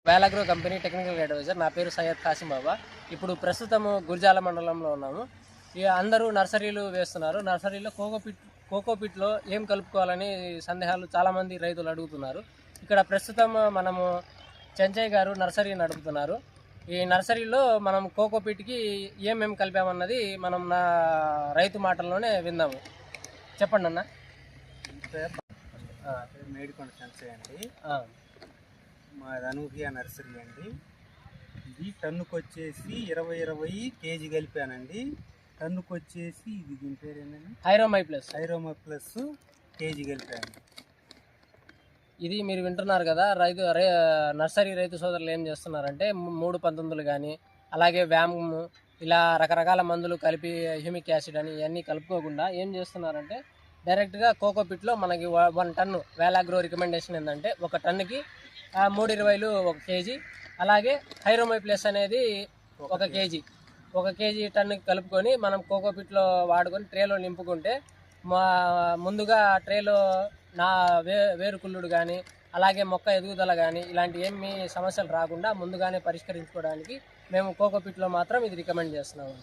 వేలాగ్రో company technical advisor. నా పేరు సయ్యద్ కాసిం బాబా. ఇప్పుడు ప్రస్తుతము గురిజాల మండలంలో ఉన్నాము. అందరూ నర్సరీలు వేస్తున్నారు. నర్సరీలో కోకోపిట్లో ఏం కలుపుకోవాలని సందేహాలు చాలామంది రైతులు అడుగుతున్నారు. ఇక్కడ ప్రస్తుతం మనము చెంచయ్య గారు నర్సరీ నడుపుతున్నారు. ఈ నర్సరీలో మనం కోకోపిట్కి ఏమేమి కలిపామన్నది మనం నా రైతు మాటల్లోనే విందాము. చెప్పండి అన్న. మేడికొండ చెంచయ్య అండి. మాది అనూహ్య నర్సరీ అండి. ఇది టన్నుకు వచ్చేసి 20 కేజీ కలిపానండి. టన్నుకు వచ్చేసి ఇది దీని పేరు ఏంటండి, హైరోమై ప్లస్ కేజీ కలిపాను. ఇది మీరు వింటున్నారు కదా, నర్సరీ రైతు సోదరులు ఏం చేస్తున్నారంటే 319 కానీ అలాగే వ్యామ్ ఇలా రకరకాల మందులు కలిపి హ్యూమిక్ యాసిడ్ అని ఇవన్నీ కలుపుకోకుండా ఏం చేస్తున్నారంటే డైరెక్ట్గా కోకోపిట్లో మనకి 1 టన్ను వేలాగ్రో రికమెండేషన్ ఏంటంటే 1 టన్నుకి 320 1 కేజీ, అలాగే హైరోమై ప్లస్ అనేది 1 కేజీ 1 కేజీ టన్నుకి కలుపుకొని మనం కోకోపిట్లో వాడుకొని ట్రేలో నింపుకుంటే ముందుగా ట్రేలో వేరుకుళ్ళుడు కానీ అలాగే మొక్క ఎదుగుదల కానీ ఇలాంటి ఏమి సమస్యలు రాకుండా ముందుగానే పరిష్కరించుకోవడానికి మేము కోకోపిట్లో మాత్రం ఇది రికమెండ్ చేస్తున్నాము.